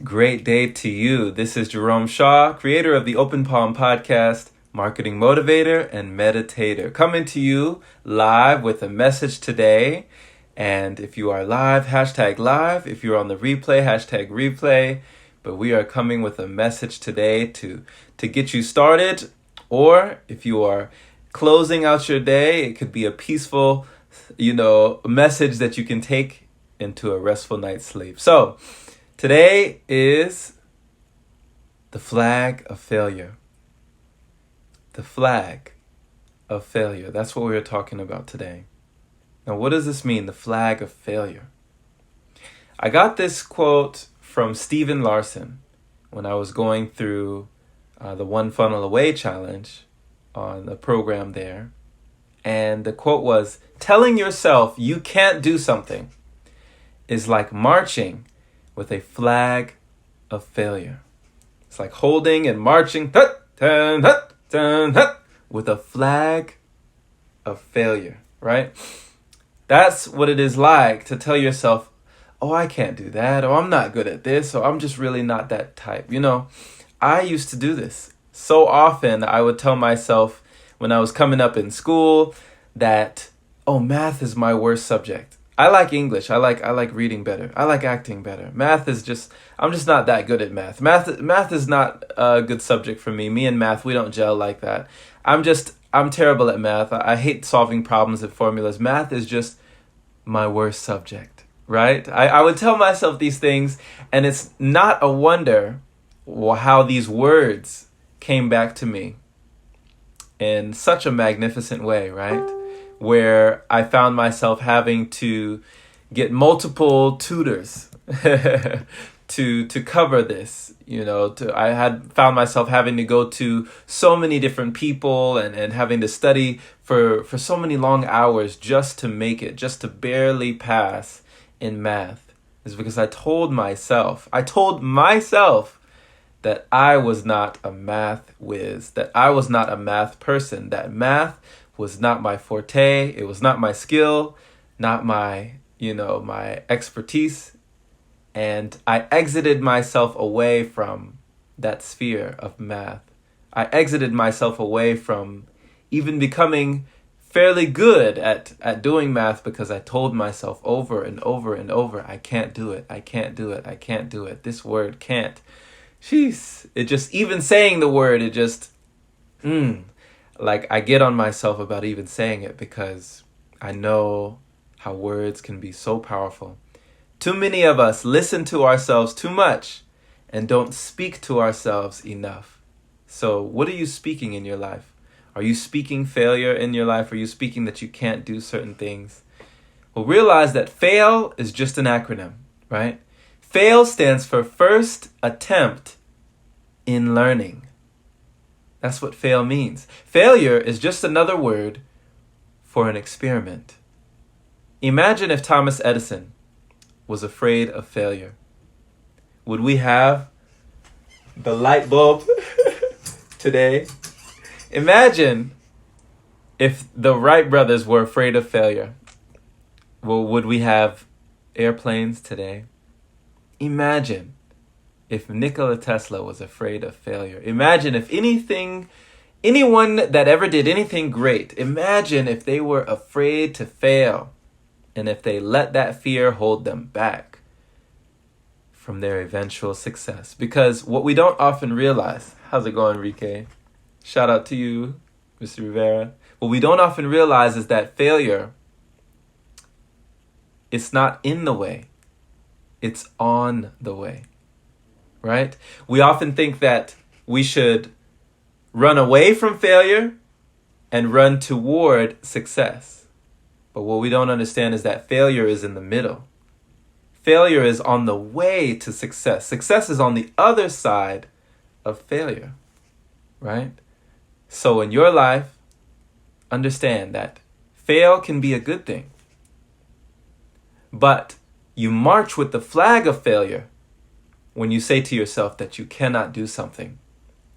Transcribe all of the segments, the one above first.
Great day to you. This is Jerome Shaw, creator of the Open Palm podcast, marketing motivator and meditator, coming to you live with a message today. And if you are live, hashtag live. If you're on the replay, hashtag replay. But we are coming with a message today to get you started. Or if you are closing out your day, it could be a peaceful, message that you can take into a restful night's sleep. So today is the flag of failure. The flag of failure. That's what we're talking about today. Now, what does this mean, the flag of failure? I got this quote from Stephen Larson when I was going through the One Funnel Away challenge on the program there. And the quote was, "Telling yourself you can't do something is like marching with a flag of failure." It's like holding and marching with a flag of failure, right? That's what it is like to tell yourself, oh, I can't do that, or I'm not good at this, or I'm just really not that type. I used to do this so often. I would tell myself when I was coming up in school that, oh, math is my worst subject. I like English. I like reading better. I like acting better. Math is I'm just not that good at math. Math is not a good subject for me. Me and math, we don't gel like that. I'm terrible at math. I hate solving problems and formulas. Math is just my worst subject, right? I would tell myself these things, and it's not a wonder how these words came back to me in such a magnificent way, right? Where I found myself having to get multiple tutors to cover this. I had found myself having to go to so many different people and having to study for so many long hours just to make it, just to barely pass in math. It's because I told myself that I was not a math whiz, that I was not a math person, that math was not my forte. It was not my skill, not my expertise. And I exited myself away from that sphere of math. I exited myself away from even becoming fairly good at doing math because I told myself over and over and over, I can't do it, I can't do it, I can't do it. This word can't. Jeez. It just, even saying the word, it just, like I get on myself about even saying it because I know how words can be so powerful. Too many of us listen to ourselves too much and don't speak to ourselves enough. So what are you speaking in your life? Are you speaking failure in your life? Are you speaking that you can't do certain things? Well, realize that FAIL is just an acronym, right? FAIL stands for first attempt in learning. That's what fail means. Failure is just another word for an experiment. Imagine if Thomas Edison was afraid of failure. Would we have the light bulb today? Imagine if the Wright brothers were afraid of failure. Well, would we have airplanes today? Imagine if Nikola Tesla was afraid of failure. Imagine if anyone that ever did anything great, imagine if they were afraid to fail and if they let that fear hold them back from their eventual success. Because what we don't often realize, how's it going, Enrique? Shout out to you, Mr. Rivera. What we don't often realize is that failure, it's not in the way. It's on the way, right? We often think that we should run away from failure and run toward success. But what we don't understand is that failure is in the middle. Failure is on the way to success. Success is on the other side of failure, right? So in your life, understand that fail can be a good thing. But you march with the flag of failure when you say to yourself that you cannot do something.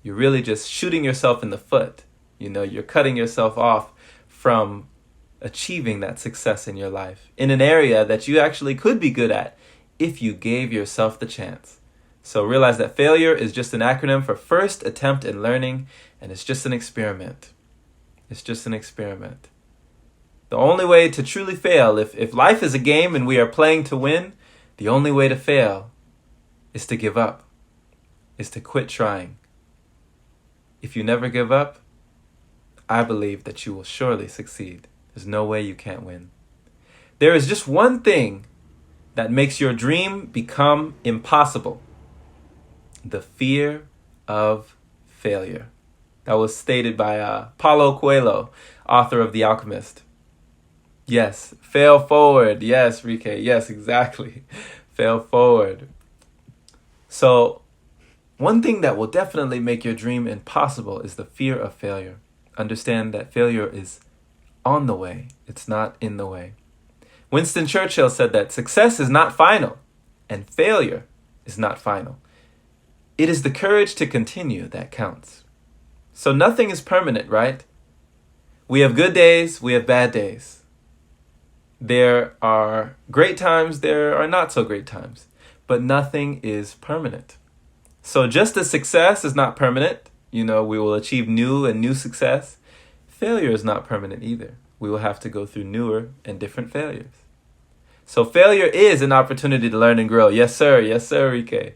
You're really just shooting yourself in the foot. You're cutting yourself off from achieving that success in your life in an area that you actually could be good at if you gave yourself the chance. So realize that failure is just an acronym for first attempt in learning, and it's just an experiment. It's just an experiment. The only way to truly fail, if life is a game and we are playing to win, the only way to fail is to give up, is to quit trying. If you never give up, I believe that you will surely succeed. There's no way you can't win. There is just one thing that makes your dream become impossible: the fear of failure. That was stated by Paulo Coelho, author of The Alchemist. Yes, fail forward. Yes, Rike. Yes, exactly. Fail forward. So, one thing that will definitely make your dream impossible is the fear of failure. Understand that failure is on the way. It's not in the way. Winston Churchill said that success is not final and failure is not final. It is the courage to continue that counts. So nothing is permanent, right? We have good days, we have bad days. There are great times, there are not so great times, but nothing is permanent. So just as success is not permanent, we will achieve new success, failure is not permanent either. We will have to go through newer and different failures. So failure is an opportunity to learn and grow. Yes, sir. Yes, sir, Rike.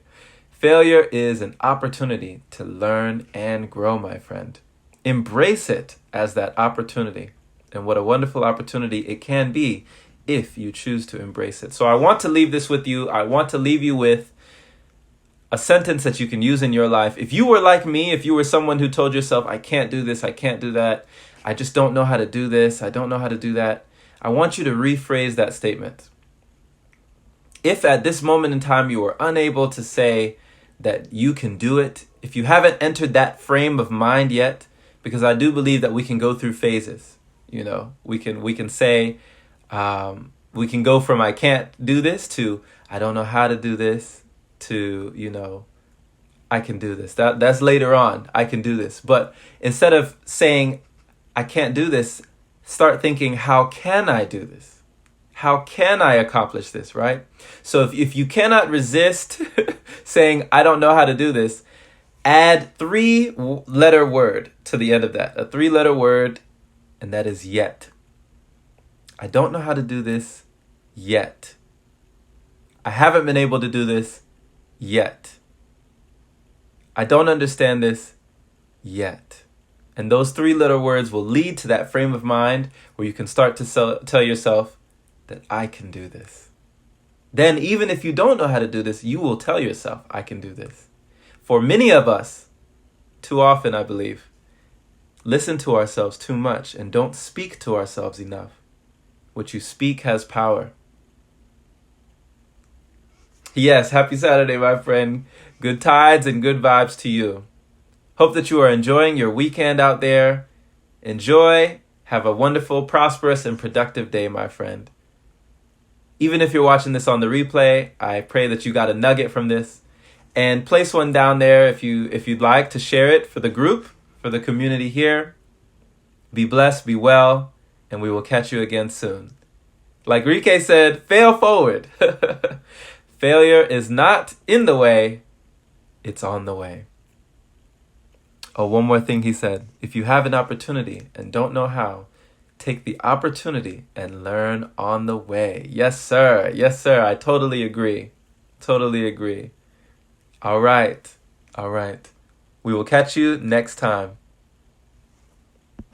Failure is an opportunity to learn and grow, my friend. Embrace it as that opportunity. And what a wonderful opportunity it can be if you choose to embrace it. So I want to leave this with you. I want to leave you with a sentence that you can use in your life. If you were like me, if you were someone who told yourself, I can't do this, I can't do that, I just don't know how to do this, I don't know how to do that, I want you to rephrase that statement. If at this moment in time you are unable to say that you can do it, if you haven't entered that frame of mind yet, because I do believe that we can go through phases. We can say, we can go from I can't do this to I don't know how to do this to, I can do this. That's later on. I can do this. But instead of saying I can't do this, start thinking, how can I do this? How can I accomplish this, right? So if you cannot resist saying I don't know how to do this, add 3-letter word to the end of that. A 3-letter word, and that is yet. I don't know how to do this yet. I haven't been able to do this yet. I don't understand this yet. And those 3-letter words will lead to that frame of mind where you can start to tell yourself that I can do this. Then even if you don't know how to do this, you will tell yourself, I can do this. For many of us, too often, I believe, listen to ourselves too much and don't speak to ourselves enough. What you speak has power. Yes, happy Saturday, my friend. Good tides and good vibes to you. Hope that you are enjoying your weekend out there. Enjoy. Have a wonderful, prosperous, and productive day, my friend. Even if you're watching this on the replay, I pray that you got a nugget from this. And place one down there if you'd like to share it for the group, for the community here. Be blessed, be well, and we will catch you again soon. Like Rike said, fail forward. Failure is not in the way, it's on the way. Oh, one more thing he said. If you have an opportunity and don't know how, take the opportunity and learn on the way. Yes, sir. Yes, sir. I totally agree. Totally agree. All right. We will catch you next time.